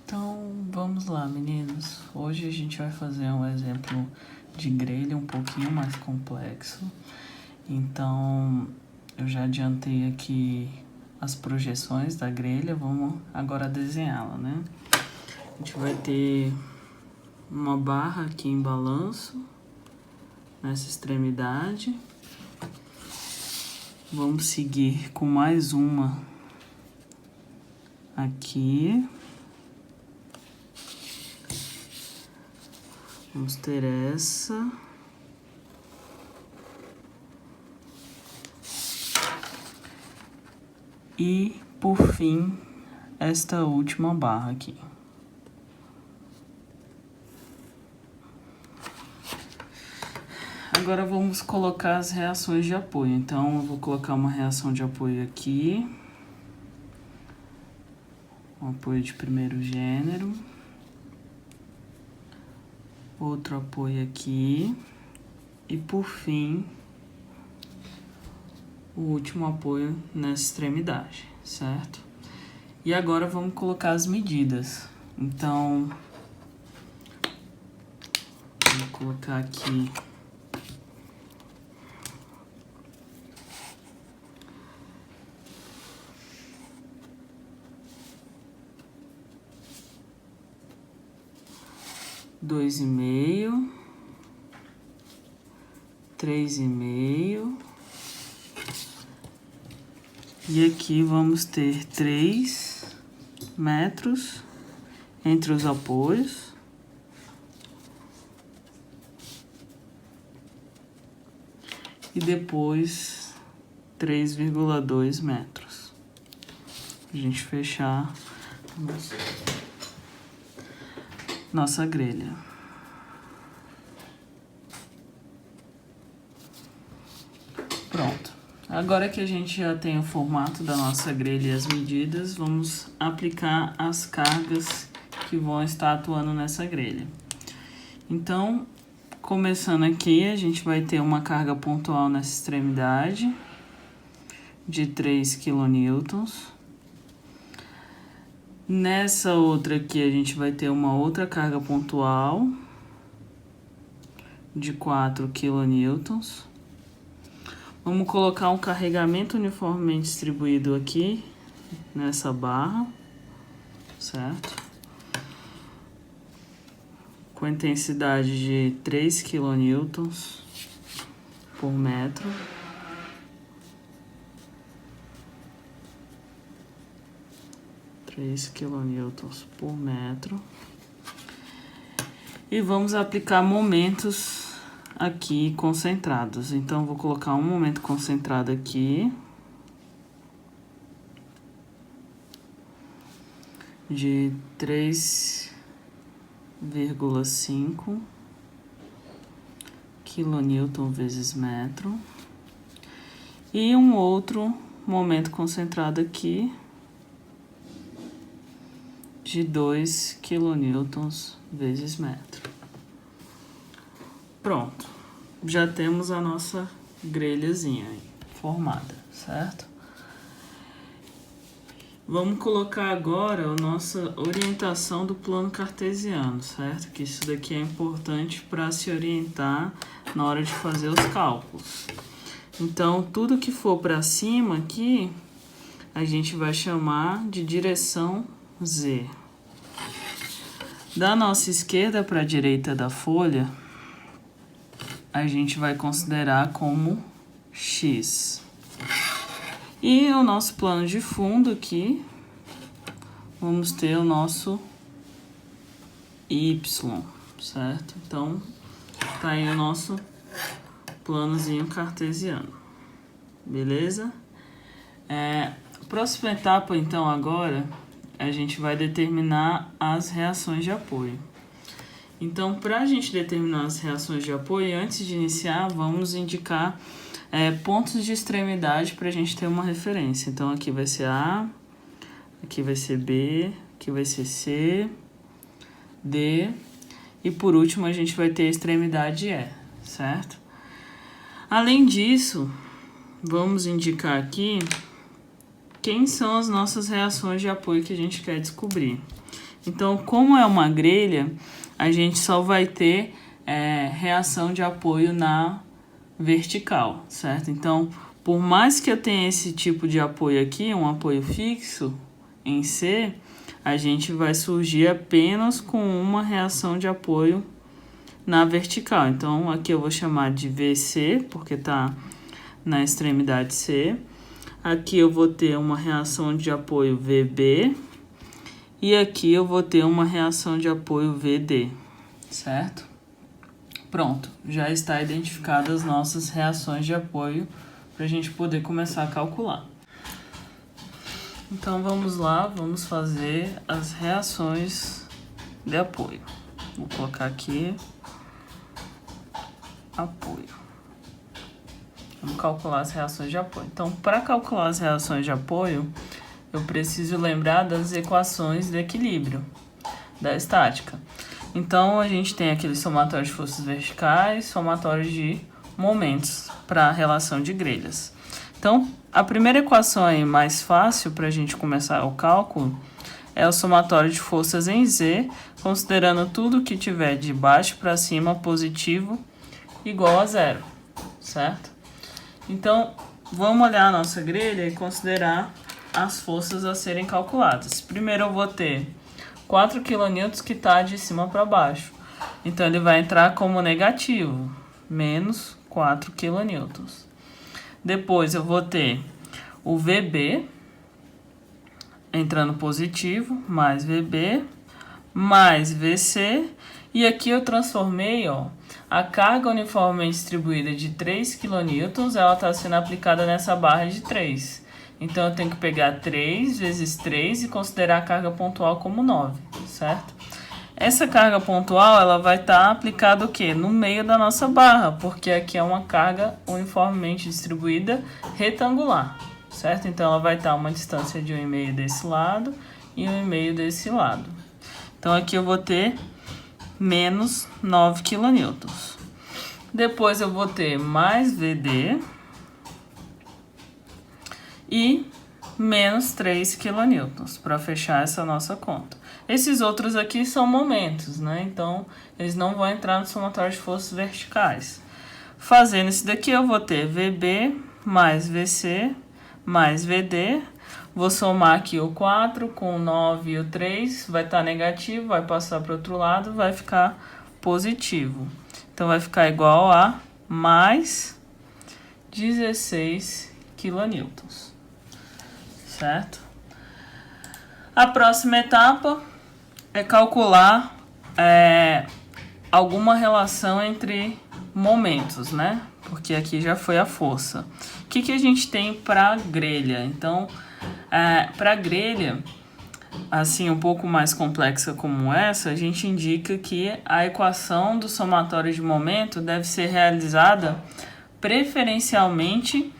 Então, vamos lá, meninos. Hoje a gente vai fazer um exemplo de grelha um pouquinho mais complexo. Então, eu já adiantei aqui as projeções da grelha, vamos agora desenhá-la, né? A gente vai ter uma barra aqui em balanço, nessa extremidade. Vamos seguir com mais uma aqui. Vamos ter essa. E, por fim, esta última barra aqui. Agora vamos colocar as reações de apoio. Então, eu vou colocar uma reação de apoio aqui. Um apoio de primeiro gênero. Outro apoio aqui. E, por fim, o último apoio nessa extremidade, certo? E agora vamos colocar as medidas. Então, vou colocar aqui dois e meio, 3,5 e aqui vamos ter 3 metros entre os apoios. E depois 3,2 metros. A gente fechar nossa grelha. Pronto. Agora que a gente já tem o formato da nossa grelha e as medidas, vamos aplicar as cargas que vão estar atuando nessa grelha. Então, começando aqui, a gente vai ter uma carga pontual nessa extremidade de 3 kN. Nessa outra aqui, a gente vai ter uma outra carga pontual de 4 kN. Vamos colocar um carregamento uniformemente distribuído aqui nessa barra, certo? Com intensidade de 3 kN por metro. kN por metro. E vamos aplicar momentos aqui concentrados. Então, vou colocar um momento concentrado aqui de 3,5 kN vezes metro. E um outro momento concentrado aqui de 2 kN vezes metro. Pronto. Já temos a nossa grelhazinha aí formada, certo? Vamos colocar agora a nossa orientação do plano cartesiano, certo? Que isso daqui é importante para se orientar na hora de fazer os cálculos. Então, tudo que for para cima aqui, a gente vai chamar de direção Z. Da nossa esquerda para a direita da folha, a gente vai considerar como X. E o nosso plano de fundo aqui, vamos ter o nosso Y, certo? Então, tá aí o nosso planozinho cartesiano, beleza? Próxima etapa, então, agora, a gente vai determinar as reações de apoio. Então, para a gente determinar as reações de apoio, antes de iniciar, vamos indicar pontos de extremidade para a gente ter uma referência. Então, aqui vai ser A, aqui vai ser B, aqui vai ser C, D, e por último a gente vai ter a extremidade E, certo? Além disso, vamos indicar aqui quem são as nossas reações de apoio que a gente quer descobrir. Então, como é uma grelha, a gente só vai ter reação de apoio na vertical, certo? Então, por mais que eu tenha esse tipo de apoio aqui, um apoio fixo em C, a gente vai surgir apenas com uma reação de apoio na vertical. Então, aqui eu vou chamar de VC, porque está na extremidade C. Aqui eu vou ter uma reação de apoio VB. E aqui eu vou ter uma reação de apoio VD, certo? Pronto, já está identificadas as nossas reações de apoio para a gente poder começar a calcular. Então vamos lá, vamos fazer as reações de apoio. Vou colocar aqui apoio. Vamos calcular as reações de apoio. Então, para calcular as reações de apoio, eu preciso lembrar das equações de equilíbrio da estática. Então, a gente tem aquele somatório de forças verticais, somatório de momentos para a relação de grelhas. Então, a primeira equação aí mais fácil para a gente começar o cálculo é o somatório de forças em Z, considerando tudo que tiver de baixo para cima positivo igual a zero, certo? Então, vamos olhar a nossa grelha e considerar as forças a serem calculadas. Primeiro eu vou ter 4 kN que está de cima para baixo. Então, ele vai entrar como negativo, menos 4 kN. Depois, eu vou ter o VB entrando positivo, mais VB, mais VC. E aqui eu transformei, a carga uniformemente distribuída de 3 kN, ela está sendo aplicada nessa barra de 3. Então, eu tenho que pegar 3 vezes 3 e considerar a carga pontual como 9, certo? Essa carga pontual, ela vai estar aplicada o quê? No meio da nossa barra, porque aqui é uma carga uniformemente distribuída retangular, certo? Então, ela vai estar uma distância de 1,5 desse lado e 1,5 desse lado. Então, aqui eu vou ter menos 9 kN. Depois, eu vou ter mais VD e menos 3 kN para fechar essa nossa conta. Esses outros aqui são momentos, né? Então, eles não vão entrar no somatório de forças verticais. Fazendo isso daqui, eu vou ter VB mais VC mais VD. Vou somar aqui o 4 com o 9 e o 3. Vai estar negativo, vai passar para o outro lado, vai ficar positivo. Então, vai ficar igual a mais 16 kN. Certo? A próxima etapa é calcular alguma relação entre momentos, né? Porque aqui já foi a força. O que a gente tem para grelha? Então, para grelha, assim, um pouco mais complexa como essa, a gente indica que a equação do somatório de momento deve ser realizada preferencialmente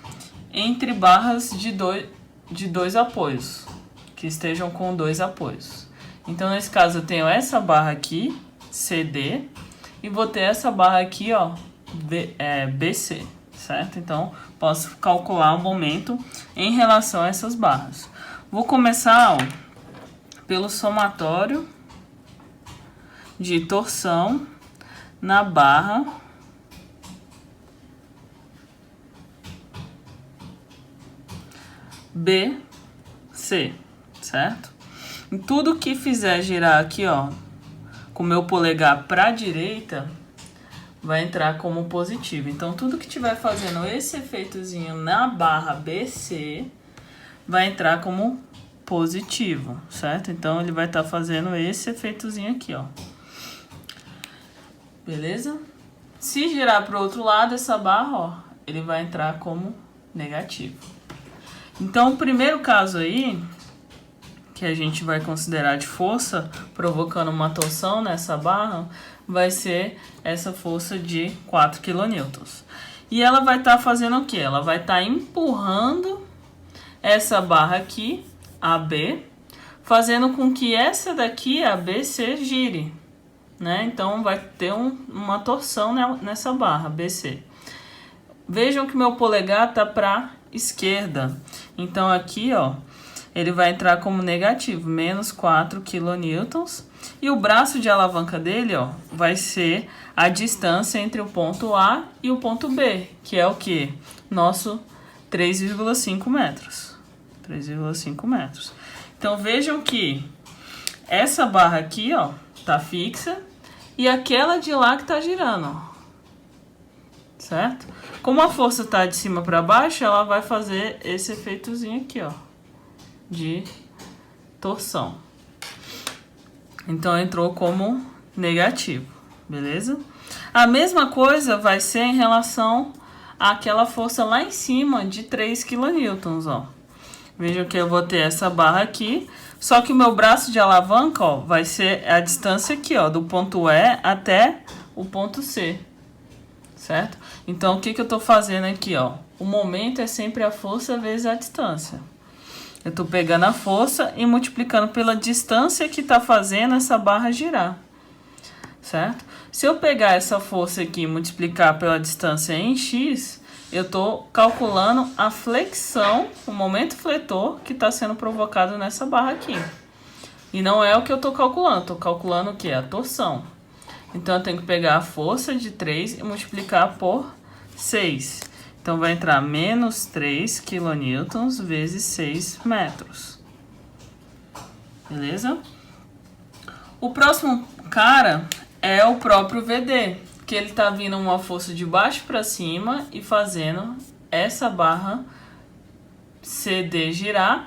entre barras de dois apoios, que estejam com 2 apoios. Então, nesse caso, eu tenho essa barra aqui, CD, e vou ter essa barra aqui, BC, certo? Então, posso calcular o momento em relação a essas barras. Vou começar, pelo somatório de torção na barra BC, certo? E tudo que fizer girar aqui, com o meu polegar para a direita, vai entrar como positivo. Então, tudo que estiver fazendo esse efeitozinho na barra BC vai entrar como positivo, certo? Então, ele vai estar fazendo esse efeitozinho aqui, Beleza? Se girar para o outro lado, essa barra, ele vai entrar como negativo. Então, o primeiro caso aí, que a gente vai considerar de força, provocando uma torção nessa barra, vai ser essa força de 4 kN. E ela vai estar fazendo o quê? Ela vai estar empurrando essa barra aqui, AB, fazendo com que essa daqui, a BC, gire, né? Então, vai ter uma torção nessa barra, BC. Vejam que meu polegar está para esquerda. Então, aqui, ele vai entrar como negativo, menos 4 kN. E o braço de alavanca dele, ó, vai ser a distância entre o ponto A e o ponto B, que é o que? Nosso 3,5 metros. 3,5 metros. Então, vejam que essa barra aqui, ó, tá fixa e aquela de lá que tá girando, ó. Certo? Como a força tá de cima para baixo, ela vai fazer esse efeitozinho aqui, ó, de torção. Então, entrou como negativo, beleza? A mesma coisa vai ser em relação àquela força lá em cima de 3 kN, ó. Vejam que eu vou ter essa barra aqui, só que o meu braço de alavanca, ó, vai ser a distância aqui, ó, do ponto E até o ponto C, certo? Então, o que que eu tô fazendo aqui, ó? O momento é sempre a força vezes a distância. Eu tô pegando a força e multiplicando pela distância que tá fazendo essa barra girar, certo? Se eu pegar essa força aqui e multiplicar pela distância em x, eu tô calculando a flexão, o momento fletor que está sendo provocado nessa barra aqui. E não é o que eu tô calculando o que? A torção. Então, eu tenho que pegar a força de 3 e multiplicar por 6. Então, vai entrar menos 3 kN vezes 6 metros. Beleza? O próximo cara é o próprio VD, que ele tá vindo uma força de baixo para cima e fazendo essa barra CD girar,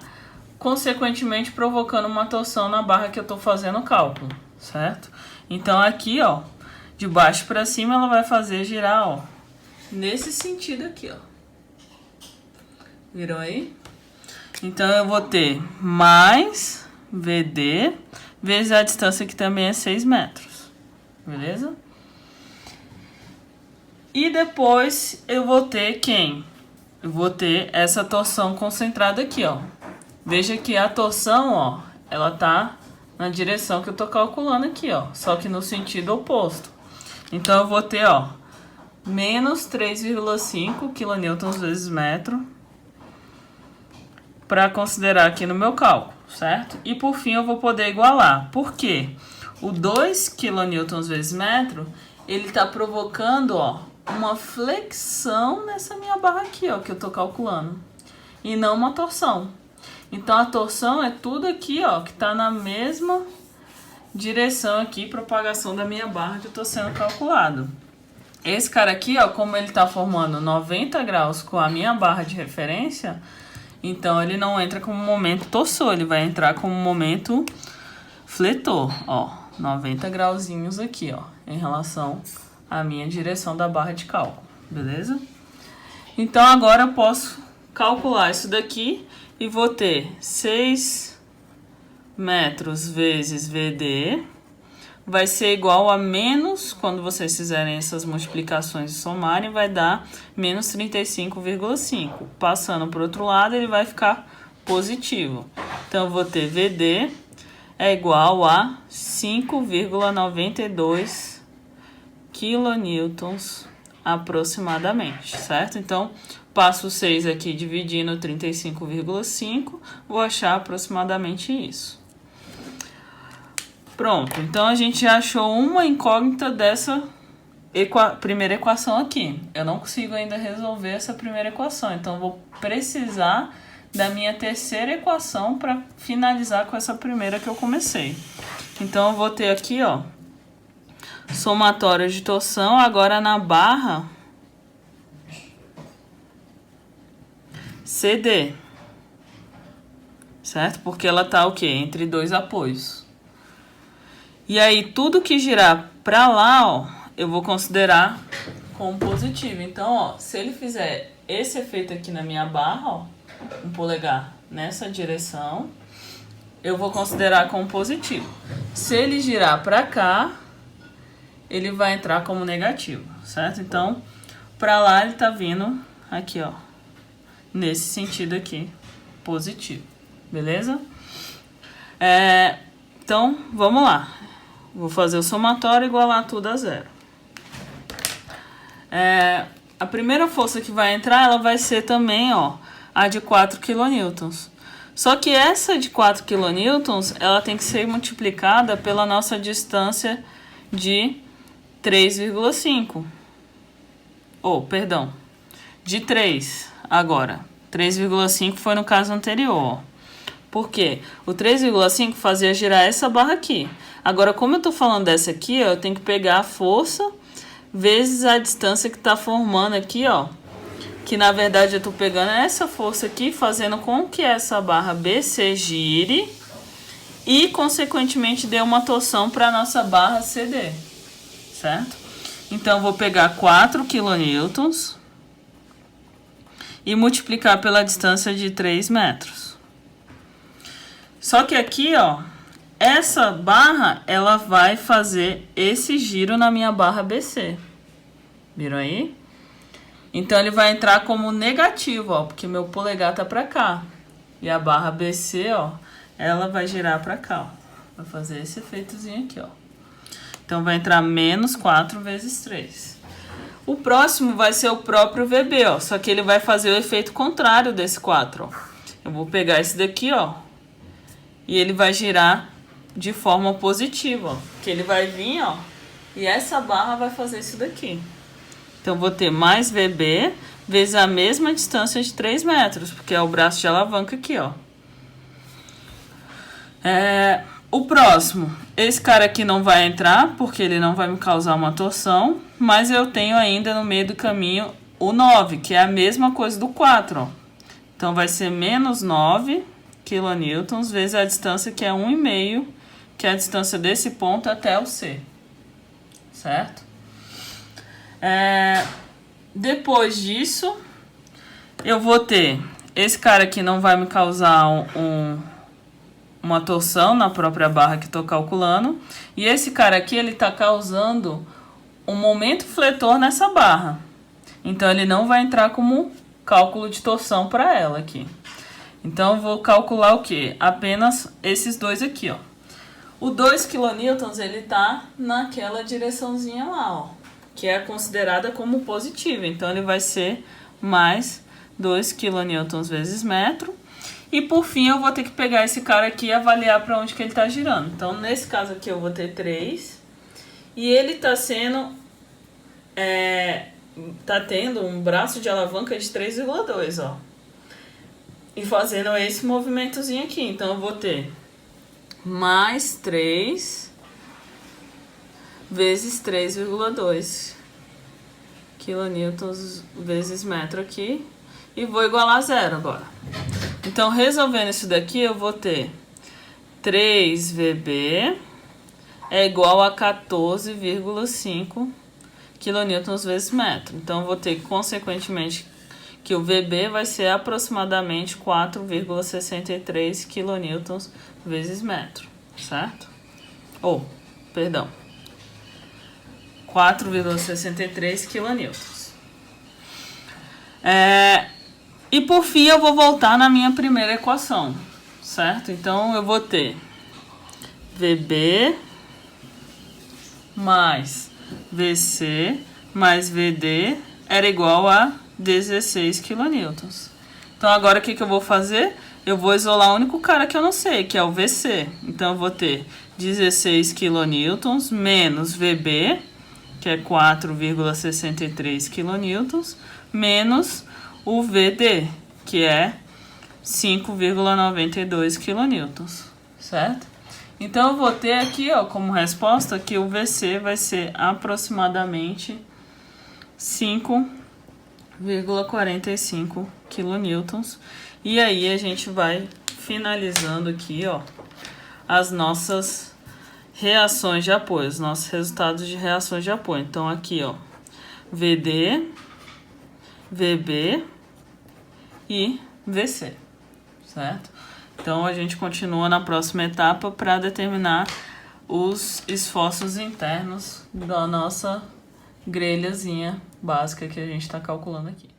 consequentemente provocando uma torção na barra que eu tô fazendo o cálculo, certo? Então, aqui, ó, de baixo para cima, ela vai fazer girar, ó, nesse sentido aqui, ó. Viram aí? Então, eu vou ter mais VD vezes a distância, que também é 6 metros. Beleza? E depois, eu vou ter quem? Eu vou ter essa torção concentrada aqui, ó. Veja que a torção, ó, ela tá na direção que eu tô calculando aqui, ó. Só que no sentido oposto. Então, eu vou ter, ó, menos 3,5 kN vezes metro para considerar aqui no meu cálculo, certo? E por fim eu vou poder igualar. Por quê? O 2 kN vezes metro, ele tá provocando, ó, uma flexão nessa minha barra aqui, ó, que eu tô calculando. E não uma torção. Então, a torção é tudo aqui, ó, que tá na mesma direção aqui, propagação da minha barra que eu tô sendo calculado. Esse cara aqui, ó, como ele tá formando 90 graus com a minha barra de referência, então ele não entra como momento torsor, ele vai entrar como momento fletor, ó, 90 grauzinhos aqui, ó, em relação à minha direção da barra de cálculo, beleza? Então, agora eu posso calcular isso daqui e vou ter 6 metros vezes VD vai ser igual a menos, quando vocês fizerem essas multiplicações e somarem, vai dar menos 35,5. Passando para o outro lado, ele vai ficar positivo. Então, eu vou ter VD é igual a 5,92 kN aproximadamente, certo? Então, passo 6 aqui dividindo 35,5, vou achar aproximadamente isso. Pronto, então a gente já achou uma incógnita dessa primeira equação aqui. Eu não consigo ainda resolver essa primeira equação, então eu vou precisar da minha terceira equação para finalizar com essa primeira que eu comecei. Então, eu vou ter aqui, ó, somatório de torção, agora na barra CD, certo? Porque ela tá o quê? Entre dois apoios. E aí, tudo que girar pra lá, ó, eu vou considerar como positivo. Então, ó, se ele fizer esse efeito aqui na minha barra, ó, um polegar nessa direção, eu vou considerar como positivo. Se ele girar pra cá, ele vai entrar como negativo, certo? Então, pra lá ele tá vindo aqui, ó, nesse sentido aqui, positivo, beleza? Então, vamos lá. Vou fazer o somatório e igualar tudo a zero. A primeira força que vai entrar, ela vai ser também, ó, a de 4 kN. Só que essa de 4 kN, ela tem que ser multiplicada pela nossa distância de 3,5. Perdão, de 3 agora. 3,5 foi no caso anterior. Por quê? O 3,5 fazia girar essa barra aqui. Agora, como eu estou falando dessa aqui, ó, eu tenho que pegar a força vezes a distância que está formando aqui, ó. Que na verdade eu estou pegando essa força aqui, fazendo com que essa barra BC gire e, consequentemente, dê uma torção para a nossa barra CD, certo? Então, eu vou pegar 4 kN e multiplicar pela distância de 3 metros. Só que aqui, ó, essa barra, ela vai fazer esse giro na minha barra BC. Viram aí? Então, ele vai entrar como negativo, ó, porque meu polegar tá pra cá. E a barra BC, ó, ela vai girar pra cá, ó. Vai fazer esse efeitozinho aqui, ó. Então, vai entrar menos 4 vezes 3. O próximo vai ser o próprio VB, ó. Só que ele vai fazer o efeito contrário desse 4, ó. Eu vou pegar esse daqui, ó. E ele vai girar de forma positiva, ó. Que ele vai vir, ó. E essa barra vai fazer isso daqui. Então, vou ter mais VB vezes a mesma distância de 3 metros. Porque é o braço de alavanca aqui, ó. O próximo, esse cara aqui não vai entrar, porque ele não vai me causar uma torção, mas eu tenho ainda no meio do caminho o 9, que é a mesma coisa do 4, ó. Então, vai ser menos 9 kN vezes a distância, que é 1,5, que é a distância desse ponto até o C, certo? Depois disso, eu vou ter, esse cara aqui não vai me causar uma torção na própria barra que estou calculando. E esse cara aqui, ele está causando um momento fletor nessa barra. Então, ele não vai entrar como cálculo de torção para ela aqui. Então, eu vou calcular o quê? Apenas esses dois aqui, ó. O 2 kN, ele está naquela direçãozinha lá, ó. Que é considerada como positiva. Então, ele vai ser mais 2 kN vezes metro. E por fim, eu vou ter que pegar esse cara aqui e avaliar para onde que ele está girando. Então, nesse caso aqui, eu vou ter 3. E ele está sendo... tá tendo um braço de alavanca de 3,2, ó. E fazendo esse movimentozinho aqui. Então, eu vou ter mais 3 vezes 3,2 kN vezes metro aqui. E vou igualar a 0 agora. Então, resolvendo isso daqui, eu vou ter 3 VB é igual a 14,5 kN vezes metro. Então, eu vou ter, consequentemente, que o VB vai ser aproximadamente 4,63 kN vezes metro, certo? Perdão. 4,63 kN. E por fim, eu vou voltar na minha primeira equação, certo? Então, eu vou ter VB mais VC mais VD era igual a 16 kN. Então, agora o que eu vou fazer? Eu vou isolar o único cara que eu não sei, que é o VC. Então, eu vou ter 16 kN menos VB, que é 4,63 kN, menos o VD, que é 5,92 kN, certo? Então, eu vou ter aqui, ó, como resposta, que o VC vai ser aproximadamente 5,45 kN. E aí, a gente vai finalizando aqui, ó, as nossas reações de apoio, os nossos resultados de reações de apoio. Então, aqui, ó, VD, VB e VC, certo? Então, a gente continua na próxima etapa para determinar os esforços internos da nossa grelhazinha básica que a gente está calculando aqui.